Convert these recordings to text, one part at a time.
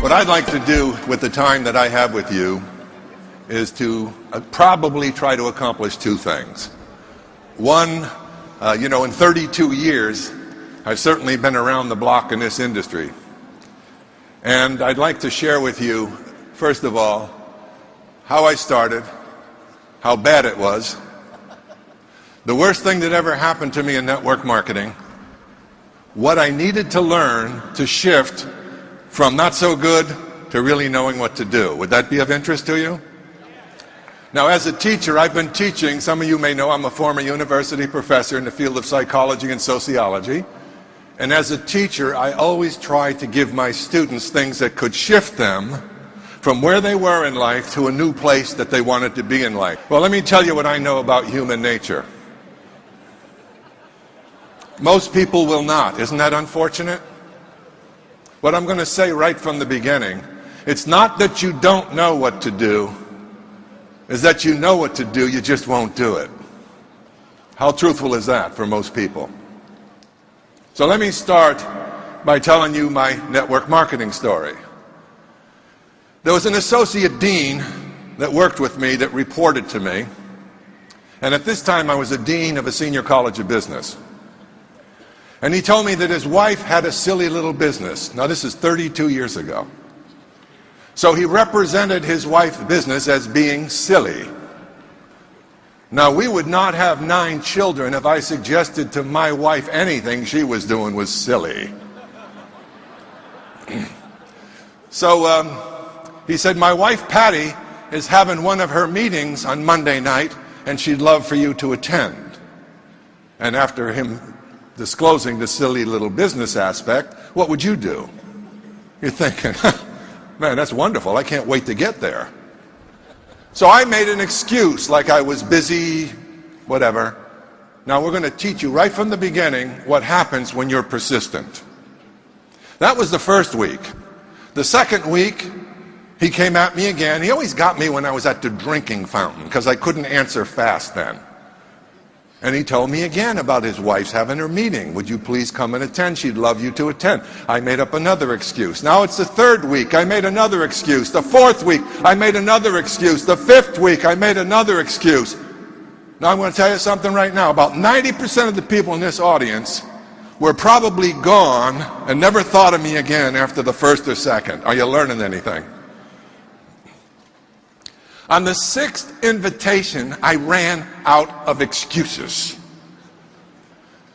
What I'd like to do with the time that I have with you is to probably try to accomplish two things. One, in 32 years, I've certainly been around the block in this industry. And I'd like to share with you, first of all, how I started, how bad it was, the worst thing that ever happened to me in network marketing, what I needed to learn to shift from not so good to really knowing what to do. Would that be of interest to you? Now, as a teacher, I've been teaching. Some of you may know I'm a former university professor in the field of psychology and sociology. And as a teacher, I always try to give my students things that could shift them from where they were in life to a new place that they wanted to be in life. Well, let me tell you what I know about human nature. Most people will not. Isn't that unfortunate? What I'm going to say right from the beginning, it's not that you don't know what to do, it's that you know what to do, you just won't do it. How truthful is that for most people? So let me start by telling you my network marketing story. There was an associate dean that worked with me that reported to me, and at this time I was a dean of a senior college of business. And he told me that his wife had a silly little business. Now, this is 32 years ago. So he represented his wife's business as being silly. Now, we would not have 9 children if I suggested to my wife anything she was doing was silly. So he said, my wife Patty is having one of her meetings on Monday night, and she'd love for you to attend. And after him disclosing the silly little business aspect, what would you do? You're thinking, man, that's wonderful. I can't wait to get there. So I made an excuse like I was busy, whatever. Now we're going to teach you right from the beginning what happens when you're persistent. That was the first week. The second week, he came at me again. He always got me when I was at the drinking fountain because I couldn't answer fast then. And he told me again about his wife's having her meeting. Would you please come and attend? She'd love you to attend. I made up another excuse. Now it's the third week. I made another excuse. The fourth week, I made another excuse. The fifth week, I made another excuse. Now I'm going to tell you something right now. About 90% of the people in this audience were probably gone and never thought of me again after the first or second. Are you learning anything? On the 6th invitation, I ran out of excuses.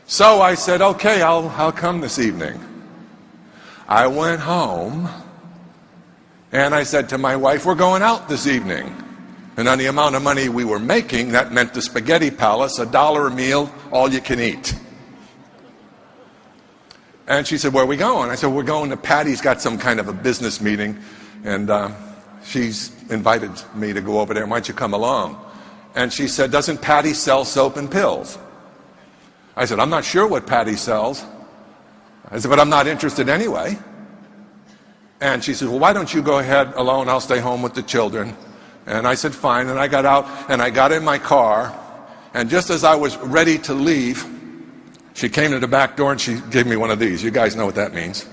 So I said, okay, I'll come this evening. I went home, and I said to my wife, we're going out this evening. And on the amount of money we were making, that meant the Spaghetti Palace, $1 a meal, all you can eat. And she said, where are we going? I said, we're going to Patty's got some kind of a business meeting, and she's invited me to go over there. Why don't you come along? And she said, doesn't Patty sell soap and pills? I said, I'm not sure what Patty sells. I said, but I'm not interested anyway. And she said, well, why don't you go ahead alone? I'll stay home with the children. And I said, fine. And I got out and I got in my car. And just as I was ready to leave, she came to the back door and she gave me one of these. You guys know what that means.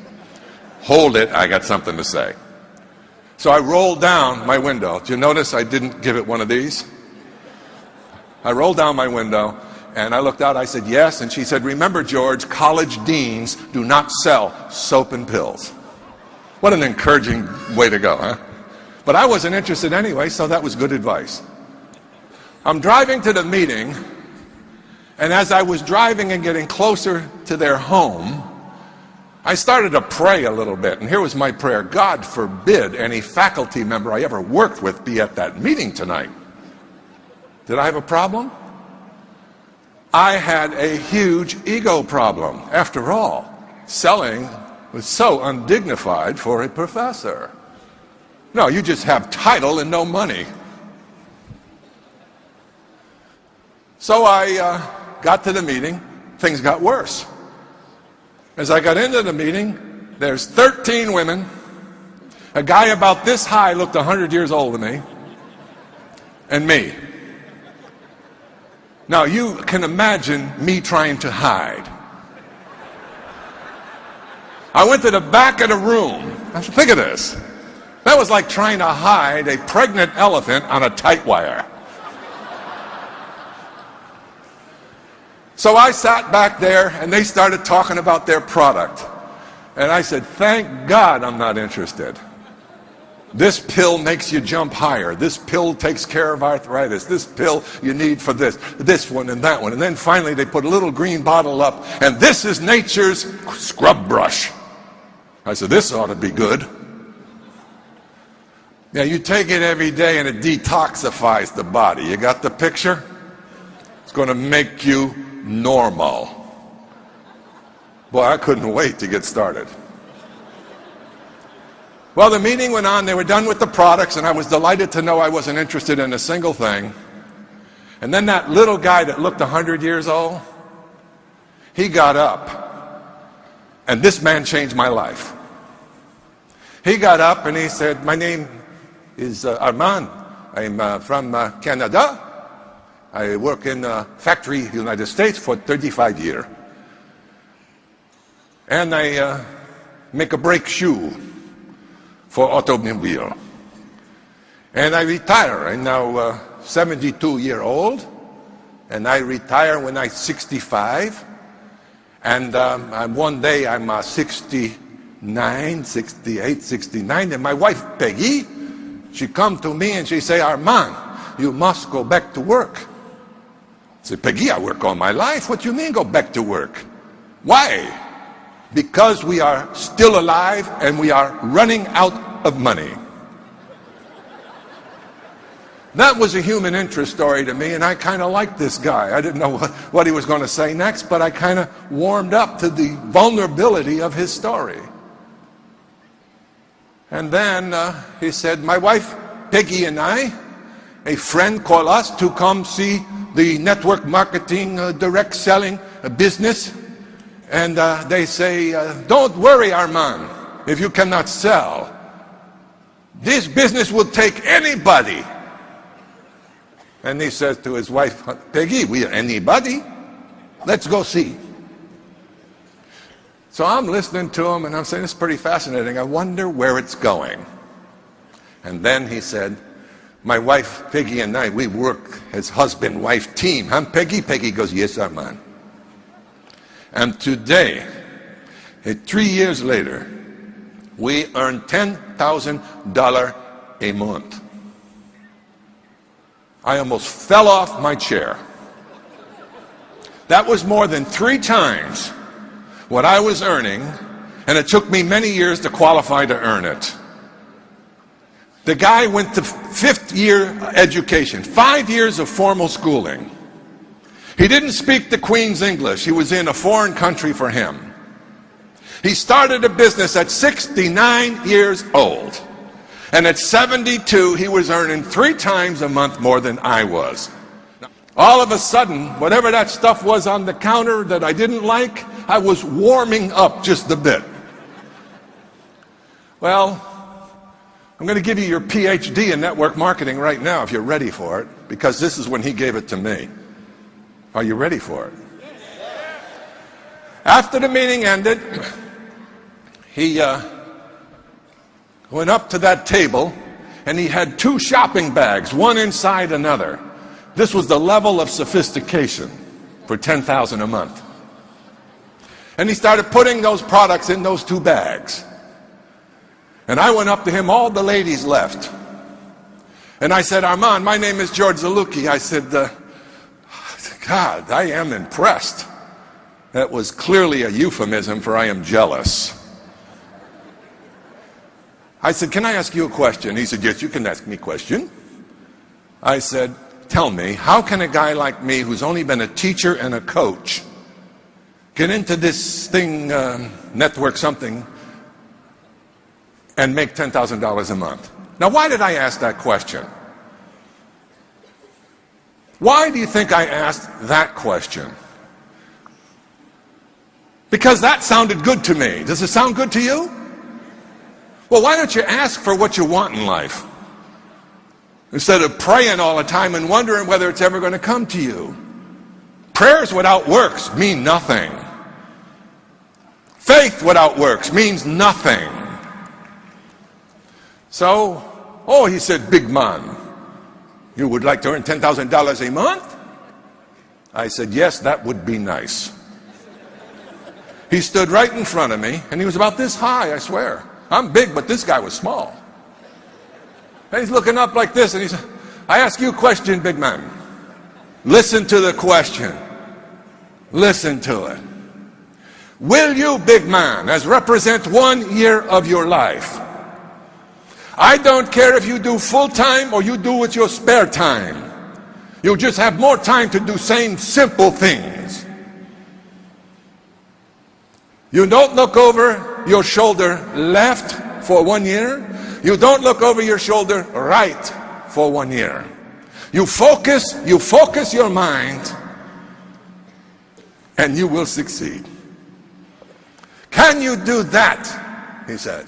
Hold it. I got something to say. So I rolled down my window. Did you notice I didn't give it one of these? I rolled down my window and I looked out. I said, yes. And she said, remember, George, college deans do not sell soap and pills. What an encouraging way to go, huh? But I wasn't interested anyway, so that was good advice. I'm driving to the meeting, and as I was driving and getting closer to their home, I started to pray a little bit, and here was my prayer. God forbid any faculty member I ever worked with be at that meeting tonight. Did I have a problem? I had a huge ego problem. After all, selling was so undignified for a professor. No, you just have title and no money. So I got to the meeting. Things got worse. As I got into the meeting, there's 13 women. A guy about this high looked 100 years older than me. And me. Now you can imagine me trying to hide. I went to the back of the room. I said, think of this. That was like trying to hide a pregnant elephant on a tight wire. So I sat back there, and they started talking about their product. And I said, thank God I'm not interested. This pill makes you jump higher. This pill takes care of arthritis. This pill you need for this one and that one. And then finally they put a little green bottle up, and this is nature's scrub brush. I said, this ought to be good. Yeah, you take it every day and it detoxifies the body. You got the picture? It's going to make you normal. Boy, I couldn't wait to get started. Well, the meeting went on. They were done with the products, and I was delighted to know I wasn't interested in a single thing. And then that little guy that looked 100 years old, he got up, and this man changed my life. He got up and he said, my name is Armand. I'm from Canada. I work in a factory in the United States for 35 years. And I make a brake shoe for automobile. And I retire. I'm now 72-year-old, and I retire when I'm 65. And one day I'm 69, 68, 69, and my wife Peggy, she come to me and she say, Armand, you must go back to work. I said, Peggy, I work all my life. What do you mean go back to work? Why? Because we are still alive and we are running out of money. That was a human interest story to me, and I kind of liked this guy. I didn't know what he was going to say next, but I kind of warmed up to the vulnerability of his story. And then he said, my wife Peggy and I, a friend called us to come see the network marketing, direct selling business. And they say, don't worry, Armand, if you cannot sell. This business will take anybody. And he says to his wife, Peggy, we are anybody. Let's go see. So I'm listening to him, and I'm saying, it's pretty fascinating. I wonder where it's going. And then he said, my wife, Peggy, and I, we work as husband-wife team. Huh, Peggy? Peggy goes, yes, Armand. And today, 3 years later, we earn $10,000 a month. I almost fell off my chair. That was more than 3 times what I was earning, and it took me many years to qualify to earn it. The guy went to 5th year education, 5 years of formal schooling. He didn't speak the Queen's English. He was in a foreign country for him. He started a business at 69 years old. And at 72, he was earning 3 times a month more than I was. All of a sudden, whatever that stuff was on the counter that I didn't like, I was warming up just a bit. Well, I'm going to give you your PhD in network marketing right now if you're ready for it, because this is when he gave it to me. Are you ready for it? After the meeting ended, he went up to that table, and he had 2 shopping bags, one inside another. This was the level of sophistication for $10,000 a month. And he started putting those products in those 2 bags. And I went up to him, all the ladies left. And I said, Armand, my name is George Zaluki. I said, God, I am impressed. That was clearly a euphemism for I am jealous. I said, can I ask you a question? He said, yes, you can ask me a question. I said, tell me, how can a guy like me who's only been a teacher and a coach get into this thing, network something, and make $10,000 a month? Now, why did I ask that question? Why do you think I asked that question? Because that sounded good to me. Does it sound good to you? Well, why don't you ask for what you want in life, instead of praying all the time and wondering whether it's ever going to come to you? Prayers without works mean nothing. Faith without works means nothing. So, oh, he said, big man, you would like to earn $10,000 a month? I said, yes, that would be nice. He stood right in front of me, and he was about this high, I swear. I'm big, but this guy was small. And he's looking up like this, and he said, I ask you a question, big man. Listen to the question. Listen to it. Will you, big man, as represent 1 year of your life? I don't care if you do full time or you do with your spare time. You'll just have more time to do same simple things. You don't look over your shoulder left for 1 year. You don't look over your shoulder right for 1 year. You focus your mind, and you will succeed. Can you do that? He said.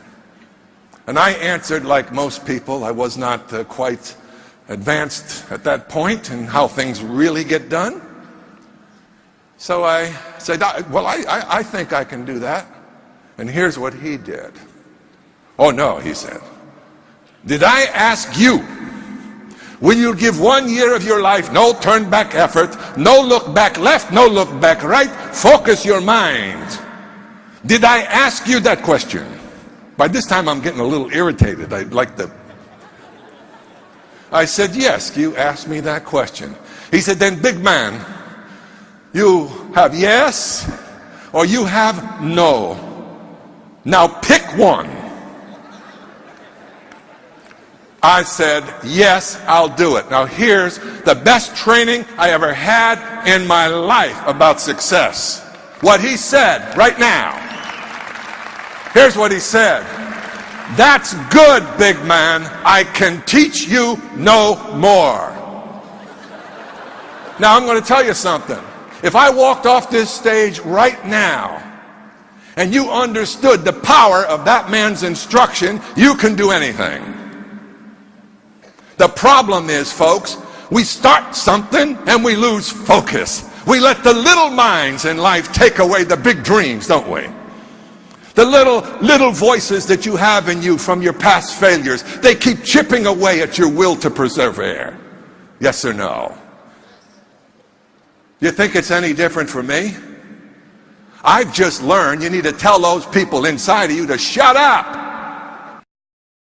And I answered like most people. I was not quite advanced at that point in how things really get done. So I said, well, I think I can do that. And here's what he did. Oh no, he said. Did I ask you, will you give 1 year of your life, no turn back effort, no look back left, no look back right, focus your mind? Did I ask you that question? By this time I'm getting a little irritated. I said, yes, you asked me that question. He said, then big man, you have yes or you have no. Now pick one. I said, yes, I'll do it. Now here's the best training I ever had in my life about success. What he said right now. Here's what he said. That's good, big man. I can teach you no more. Now I'm going to tell you something. If I walked off this stage right now and you understood the power of that man's instruction, you can do anything. The problem is, folks, we start something and we lose focus. We let the little minds in life take away the big dreams, don't we? The little voices that you have in you from your past failures, they keep chipping away at your will to persevere. Yes or no? You think it's any different for me? I've just learned you need to tell those people inside of you to shut up.